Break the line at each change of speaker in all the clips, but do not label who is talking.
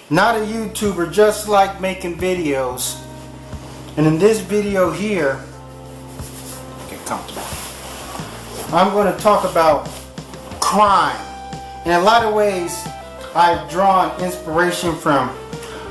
not a YouTuber, just like making videos. And in this video here, get comfortable, I'm going to talk about crime. In a lot of ways, I've drawn inspiration from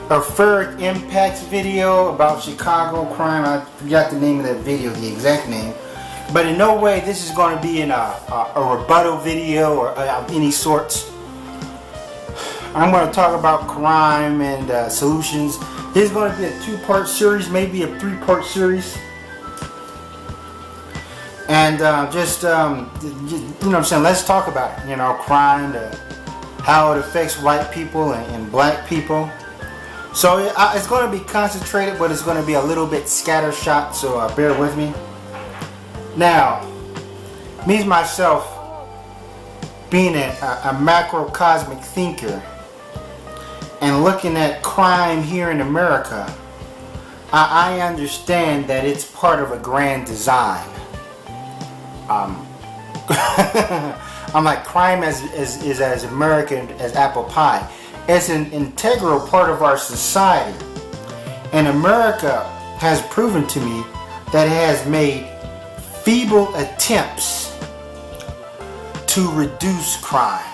a Ferric Impact's video about Chicago crime. I forgot the name of that video, the exact name. But in no way this is going to be in a rebuttal video or of any sorts. I'm going to talk about crime and solutions. This is going to be a two-part series, maybe a three-part series. And just, you know what I'm saying, let's talk about it. You know, crime, how it affects white people and black people. So it's going to be concentrated, but it's going to be a little bit scattershot, so bear with me. Now, me myself, being a macrocosmic thinker and looking at crime here in America, I understand that it's part of a grand design. I'm like, crime is as American as apple pie. It's an integral part of our society. And America has proven to me that it has made feeble attempts to reduce crime.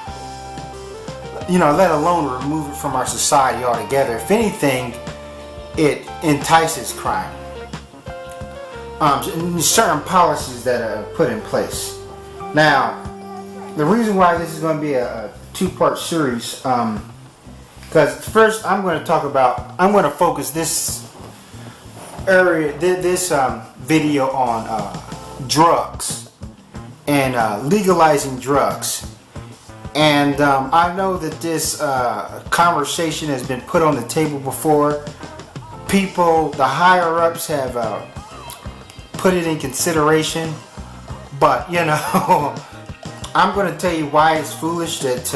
You know, let alone remove it from our society altogether. If anything, it entices crime. Certain policies that are put in place. Now, the reason why this is going to be a two-part series, because first I'm going to focus this area, this video on drugs and legalizing drugs. And I know that this conversation has been put on the table before. People, the higher ups have put it in consideration, but you know, I'm going to tell you why it's foolish that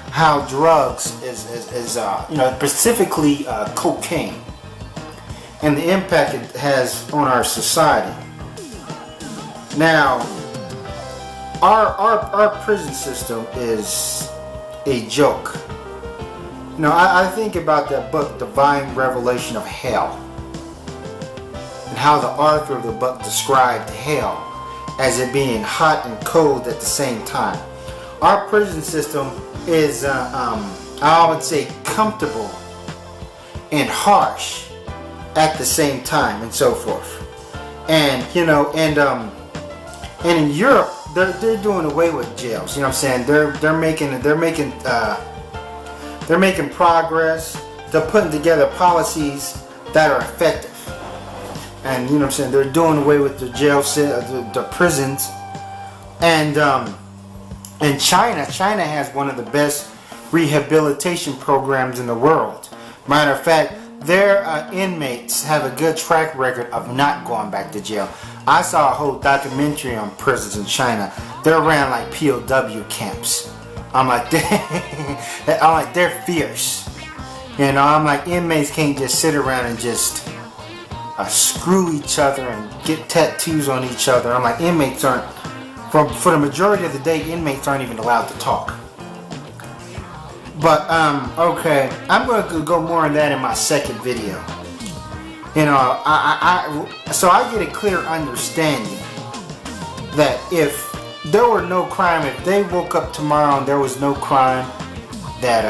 how drugs is you know, specifically cocaine, and the impact it has on our society. Now, our prison system is a joke. You know, I think about that book, Divine Revelation of Hell, and how the author of the book described hell as it being hot and cold at the same time. Our prison system is, I would say, comfortable and harsh at the same time, and so forth. And you know, and in Europe, they're doing away with jails. You know what I'm saying? They're making progress. They're putting together policies that are effective. And you know what I'm saying, they're doing away with the jail, the prisons. And China has one of the best rehabilitation programs in the world. Matter of fact, their inmates have a good track record of not going back to jail. I saw a whole documentary on prisons in China. They're ran like POW camps. I'm like, they're fierce. You know, I'm like, inmates can't just sit around and just screw each other and get tattoos on each other. I'm like, inmates aren't, for the majority of the day, inmates aren't even allowed to talk. But okay, I'm going to go more on that in my second video. You know, so I get a clear understanding that if there were no crime, if they woke up tomorrow and there was no crime, that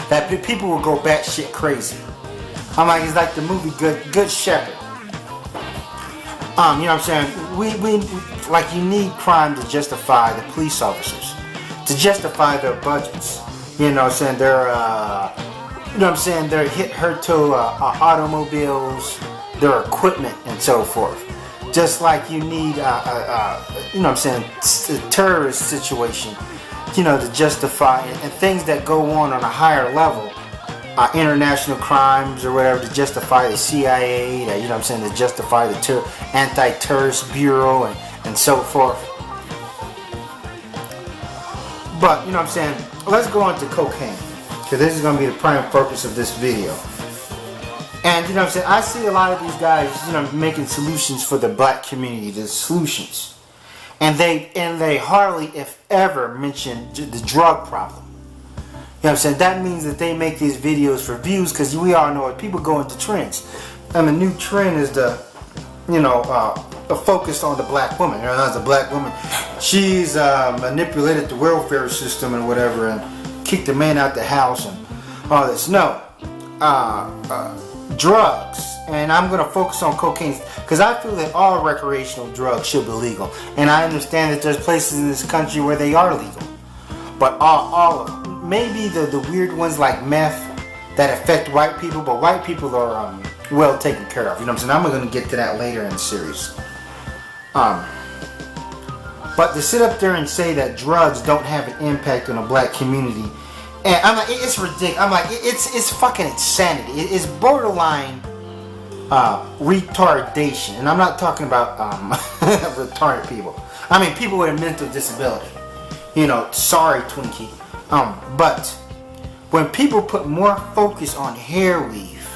that people would go batshit crazy. I'm like, it's like the movie Good Shepherd. You know what I'm saying? We like, you need crime to justify the police officers, to justify their budgets. You know what I'm saying? Their you know what I'm saying? Their hurt to automobiles, their equipment, and so forth. Just like you need, you know what I'm saying, a terrorist situation, you know, to justify and things that go on a higher level. International crimes or whatever, to justify the CIA, you know what I'm saying, to justify the anti-terrorist bureau and so forth. But, you know what I'm saying, let's go on to cocaine, because this is going to be the prime focus of this video. And, you know what I'm saying, I see a lot of these guys, you know, making solutions for the black community, the solutions. And they hardly, if ever, mention the drug problem. what I'm saying? That means that they make these videos for views, because we all know it. People go into trends. And the new trend is the, focused on the black woman. As a black woman, she's manipulated the welfare system and whatever, and kicked the man out the house and all this. No, drugs. And I'm going to focus on cocaine, because I feel that all recreational drugs should be legal. And I understand that there's places in this country where they are legal. But all of them. Maybe the weird ones like meth that affect white people, but white people are well taken care of. You know what I'm saying? I'm going to get to that later in the series. But to sit up there and say that drugs don't have an impact on the black community, and I'm like, it's ridiculous. I'm like, it's fucking insanity. It's borderline retardation, and I'm not talking about retarded people. I mean people with a mental disability. Sorry, Twinkie. But when people put more focus on hair weave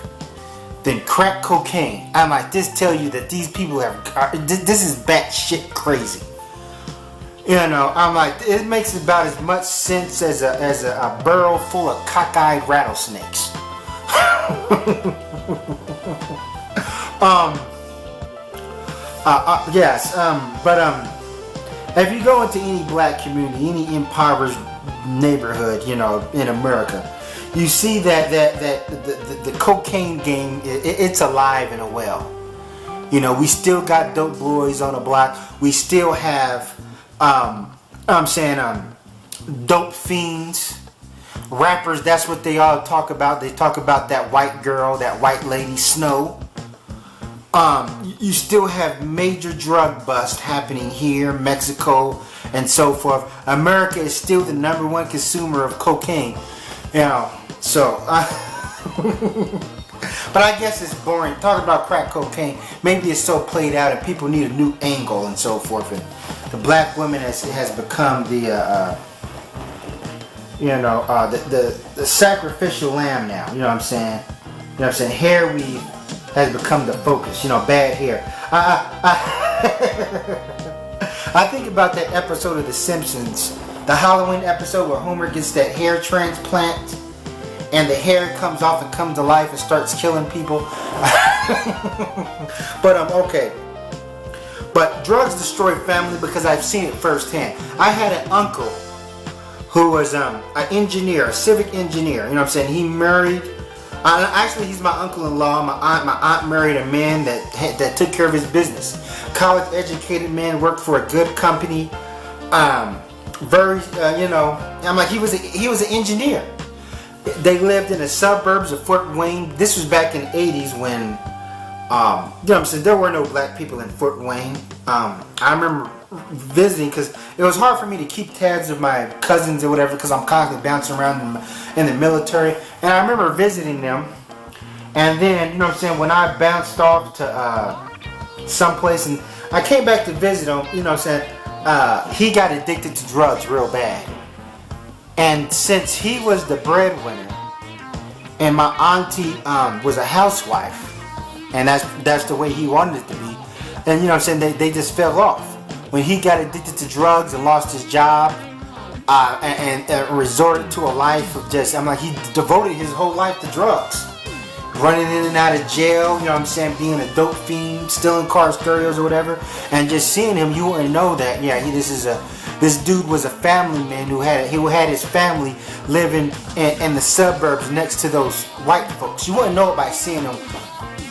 than crack cocaine, I'm like, this tell you that these people this is batshit crazy. I'm like, it makes about as much sense as a burrow full of cockeyed rattlesnakes. Yes, but if you go into any black community, any impoverished neighborhood, in America, you see that the cocaine game, it's alive and well. We still got dope boys on the block. We still have, dope fiends, rappers. That's what they all talk about. They talk about that white girl, that white lady, Snow. You still have major drug bust happening here, Mexico, and so forth. America is still the #1 consumer of cocaine. So, but I guess it's boring. Talking about crack cocaine, maybe it's so played out and people need a new angle and so forth. And the black woman has become the sacrificial lamb now. You know what I'm saying? Hair weave has become the focus. Bad hair. I think about that episode of The Simpsons, the Halloween episode where Homer gets that hair transplant and the hair comes off and comes to life and starts killing people. But okay. But drugs destroy family because I've seen it firsthand. I had an uncle who was an engineer, a civic engineer. He married. Actually, he's my uncle-in-law. My aunt married a man that took care of his business. College-educated man, worked for a good company. I'm like, he was an engineer. They lived in the suburbs of Fort Wayne. This was back in the 80s when, there were no black people in Fort Wayne. I remember visiting because it was hard for me to keep tabs of my cousins or whatever because I'm constantly bouncing around in the military. And I remember visiting them. And then, when I bounced off to someplace and I came back to visit him, he got addicted to drugs real bad. And since he was the breadwinner and my auntie was a housewife, and that's the way he wanted it to be, and they just fell off. When he got addicted to drugs and lost his job and resorted to a life of he devoted his whole life to drugs. Running in and out of jail, being a dope fiend, stealing car stereos or whatever, and just seeing him, you wouldn't know that, this dude was a family man who had his family living in the suburbs next to those white folks. You wouldn't know it by seeing him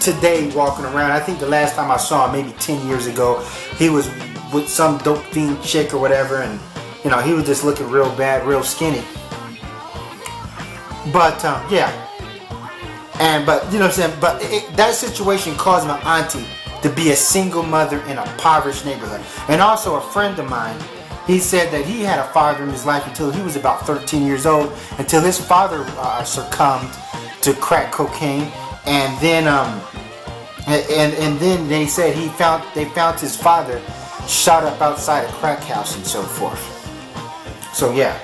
today walking around. I think the last time I saw him, maybe 10 years ago, he was with some dope fiend chick or whatever, and he was just looking real bad, real skinny. But that situation caused my auntie to be a single mother in a impoverished neighborhood. And also a friend of mine, he said that he had a father in his life until he was about 13 years old, until his father succumbed to crack cocaine, and then they said they found his father shot up outside a crack house and so forth. So yeah.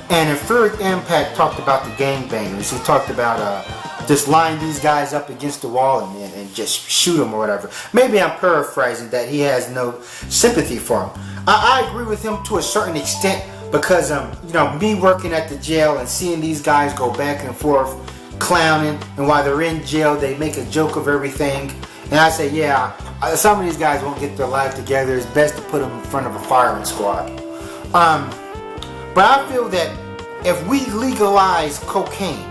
And Inferior Impact talked about the gangbangers. He talked about just line these guys up against the wall and just shoot them or whatever. Maybe I'm paraphrasing that he has no sympathy for them. I agree with him to a certain extent, because me working at the jail and seeing these guys go back and forth clowning, and while they're in jail they make a joke of everything, and I say, yeah, some of these guys won't get their life together. It's best to put them in front of a firing squad. But I feel that if we legalize cocaine,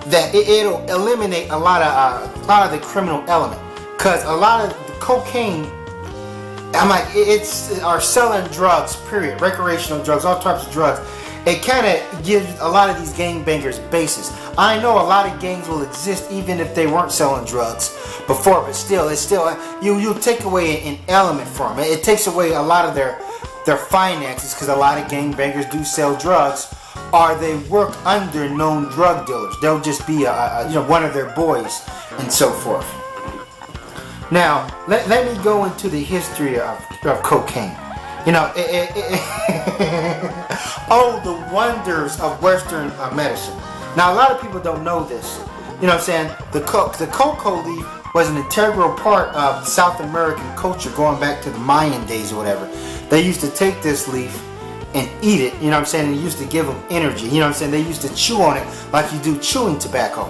that it'll eliminate a lot of the criminal element, because a lot of the cocaine, I'm like, are selling drugs, period, recreational drugs, all types of drugs. It kind of gives a lot of these gangbangers basis. I know a lot of gangs will exist even if they weren't selling drugs before, but still, you take away an element from it. It takes away a lot of their finances, because a lot of gangbangers do sell drugs, or they work under known drug dealers. They'll just be one of their boys and so forth. Now, let me go into the history of cocaine. Oh, the wonders of Western medicine. Now, a lot of people don't know this. You know what I'm saying? The cocoa leaf was an integral part of South American culture going back to the Mayan days or whatever. They used to take this leaf and eat it, you know what I'm saying? And it used to give them energy, you know what I'm saying? They used to chew on it like you do chewing tobacco.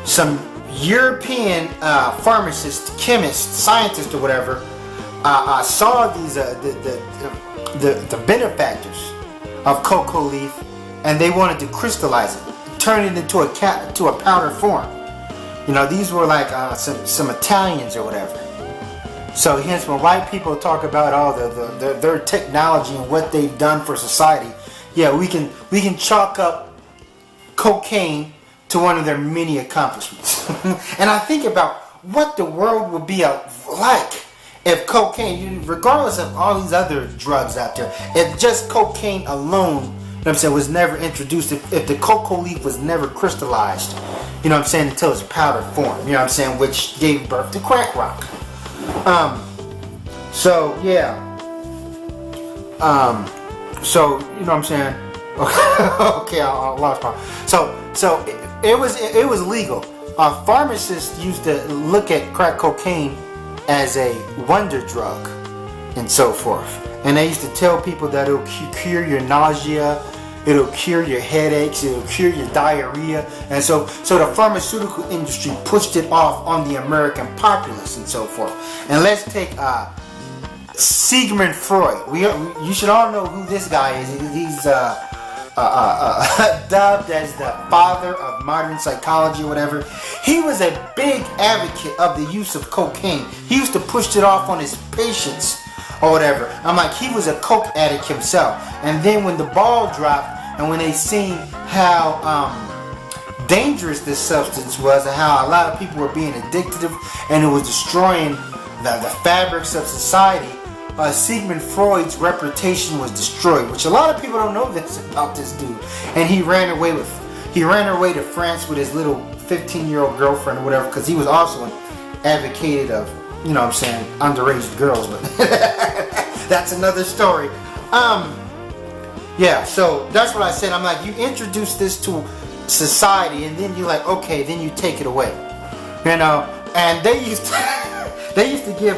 Some European pharmacists, chemists, scientists or whatever saw these the benefactors of cocoa leaf, and they wanted to crystallize it, turn it into a powder form. These were like some Italians or whatever. So hence, when white people talk about all their technology and what they've done for society, yeah, we can chalk up cocaine to one of their many accomplishments. And I think about what the world would be like if cocaine, regardless of all these other drugs out there, if just cocaine alone, you know what I'm saying, was never introduced, if the cocoa leaf was never crystallized, you know what I'm saying, until it's powder form, you know what I'm saying, which gave birth to crack rock. So yeah. So you know what I'm saying. Okay, I lost my. So it was legal. Pharmacists used to look at crack cocaine as a wonder drug and so forth, and they used to tell people that it'll cure your nausea, it'll cure your headaches, it'll cure your diarrhea, and so the pharmaceutical industry pushed it off on the American populace and so forth. And let's take Sigmund Freud. You should all know who this guy is. He's dubbed as the father of modern psychology or whatever. He was a big advocate of the use of cocaine. He used to push it off on his patients or whatever. I'm like, he was a coke addict himself. And then when the ball dropped, and when they seen how dangerous this substance was, and how a lot of people were being addictive, and it was destroying the fabrics of society, Sigmund Freud's reputation was destroyed, which a lot of people don't know this about this dude. And he ran away to France with his little 15-year-old girlfriend or whatever, because he was also an advocate of, you know what I'm saying, underage girls, but that's another story. Yeah, so that's what I said. I'm like, you introduce this to society, and then you're like, okay, then you take it away, And they used to give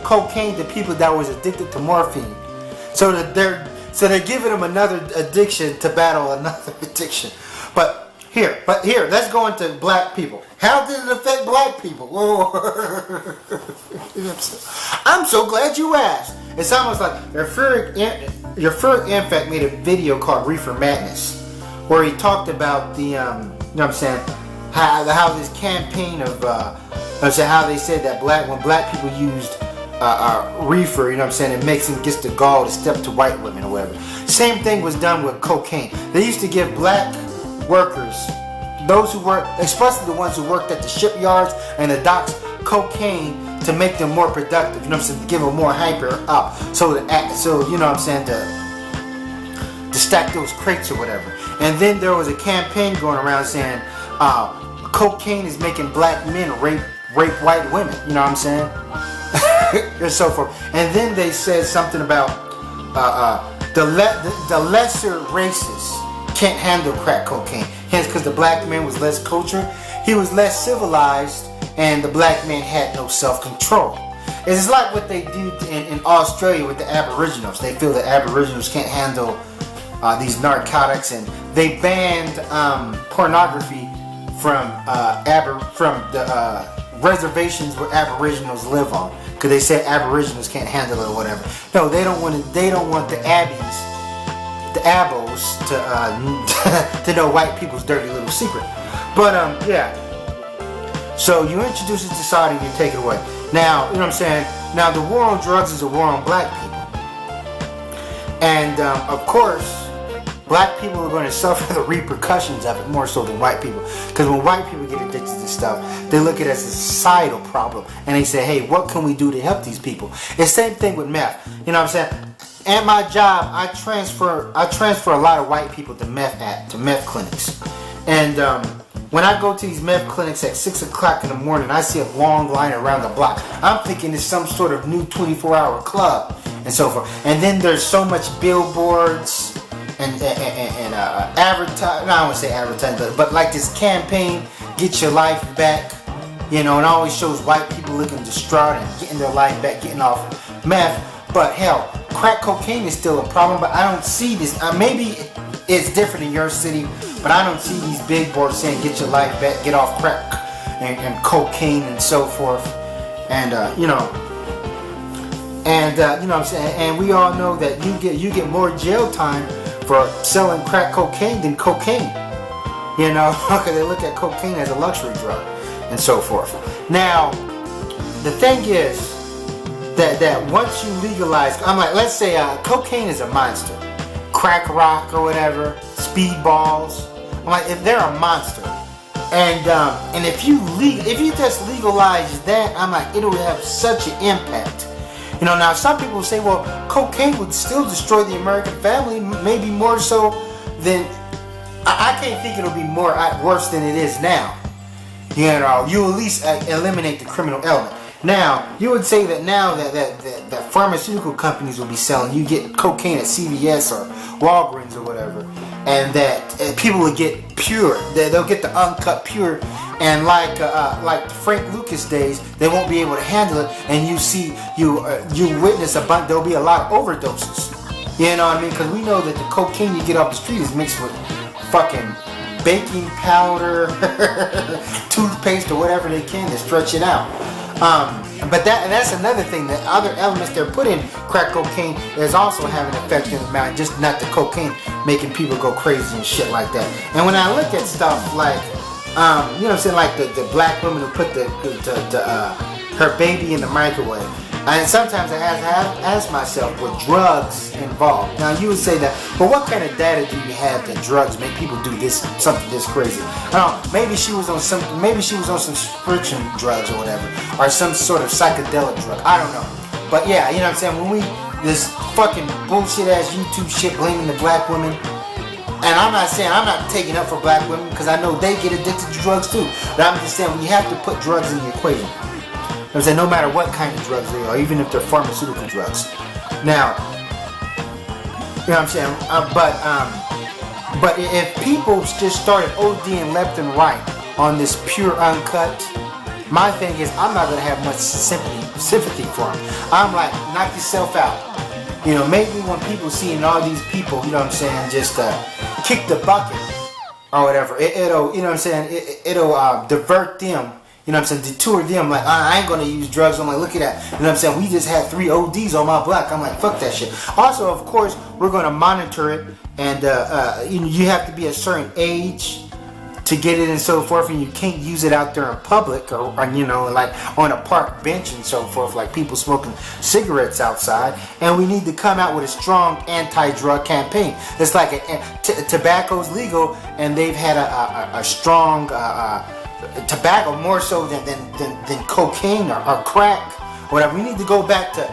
cocaine to people that was addicted to morphine, so they're giving them another addiction to battle another addiction. But here, let's go into black people. How did it affect black people? I'm so glad you asked. It's almost like your Furrick Impact made a video called Reefer Madness, where he talked about the, you know what I'm saying, how this campaign of, how they said that when black people used reefer, you know what I'm saying, it makes them gets the gall to step to white women or whatever. Same thing was done with cocaine. They used to give black workers, those who work, especially the ones who worked at the shipyards and the docks, cocaine to make them more productive, you know what I'm saying, to give them more hyper up, so you know what I'm saying, to stack those crates or whatever. And then there was a campaign going around saying cocaine is making black men rape white women, you know what I'm saying, and so forth. And then they said something about the lesser races can't handle crack cocaine, hence because the black man was less cultured, he was less civilized, and the black man had no self-control. It's like what they do in Australia with the Aboriginals. They feel that Aboriginals can't handle these narcotics, and they banned pornography from the reservations where Aboriginals live on, because they said Aboriginals can't handle it or whatever. No, they don't want the Abbies, the Abos, to know white people's dirty little secret. But yeah. So you introduce it to society, you take it away. Now, you know what I'm saying? Now the war on drugs is a war on black people. And of course, black people are going to suffer the repercussions of it more so than white people. Because when white people get addicted to stuff, they look at it as a societal problem. And they say, hey, what can we do to help these people? It's the same thing with meth. You know what I'm saying? At my job, I transfer a lot of white people to meth clinics. And when I go to these meth clinics at 6 o'clock in the morning, I see a long line around the block. I'm thinking it's some sort of new 24-hour club and so forth. And then there's so much billboards and advertising. No, I won't say advertising, but like this campaign, Get Your Life Back. You know, and it always shows white people looking distraught and getting their life back, getting off meth. But hell, crack cocaine is still a problem. But I don't see this. Maybe it's different in your city, but I don't see these big boards saying get your life back, get off crack and cocaine and so forth. And you know what I'm saying. And we all know that you get more jail time for selling crack cocaine than cocaine. You know, because they look at cocaine as a luxury drug and so forth. Now, the thing is that once you legalize, I'm like, let's say cocaine is a monster. Crack rock or whatever, speedballs. I'm like, if they're a monster, and if you just legalize that, I'm like, it'll have such an impact. You know, now some people say, well, cocaine would still destroy the American family, maybe more so than I can't think it'll be more worse than it is now. You know, you at least eliminate the criminal element. Now, you would say that now that pharmaceutical companies will be selling, you get cocaine at CVS or Walgreens or whatever, and that people will get pure. They'll get the uncut pure, and like the Frank Lucas days, they won't be able to handle it, and you witness there'll be a lot of overdoses. You know what I mean? Because we know that the cocaine you get off the street is mixed with fucking baking powder, toothpaste, or whatever they can to stretch it out. But that's another thing. The other elements they're putting crack cocaine is also having an effect in the mind, just not the cocaine making people go crazy and shit like that. And when I look at stuff like, you know what I'm saying, like the black woman who put her baby in the microwave, and sometimes I ask myself, were drugs involved? Now you would say that, but what kind of data do you have that drugs make people do something this crazy? I don't know. Maybe she was on some prescription drugs or whatever, or some sort of psychedelic drug. I don't know. But yeah, you know what I'm saying. This fucking bullshit ass YouTube shit blaming the black women, and I'm not taking up for black women because I know they get addicted to drugs too. But I'm just saying we have to put drugs in the equation. I'm saying no matter what kind of drugs they are, even if they're pharmaceutical drugs. Now, you know what I'm saying? But if people just started ODing left and right on this pure uncut, my thing is I'm not gonna have much sympathy for them. I'm like, knock yourself out. You know, maybe when people seeing all these people, you know what I'm saying, just kick the bucket or whatever, it'll, you know what I'm saying, it'll divert them. You know what I'm saying? Detour them. Like, I ain't gonna use drugs. I'm like, look at that. You know what I'm saying? We just had 3 ODs on my block. I'm like, fuck that shit. Also, of course, we're gonna monitor it, and you have to be a certain age to get it and so forth, and you can't use it out there in public or you know, like on a park bench and so forth, like people smoking cigarettes outside. And we need to come out with a strong anti-drug campaign. It's like tobacco's legal, and they've had a strong tobacco more so than cocaine or crack, whatever. We need to go back to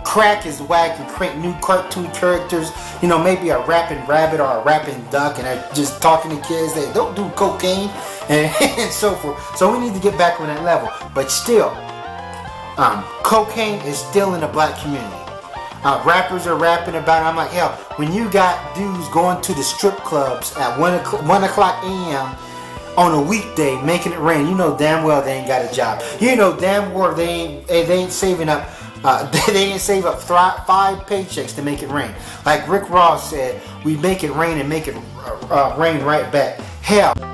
crack is whack and create new cartoon characters, you know, maybe a rapping rabbit or a rapping duck, and they're just talking to kids. They don't do cocaine and so forth. So we need to get back on that level. But still, cocaine is still in the black community. Rappers are rapping about it. I'm like, hell, when you got dudes going to the strip clubs at 1 o'clock a.m. on a weekday making it rain, you know damn well they ain't got a job. You know damn well they ain't saving up They didn't save up 5 paychecks to make it rain. Like Rick Ross said, we make it rain and make it rain right back. Hell.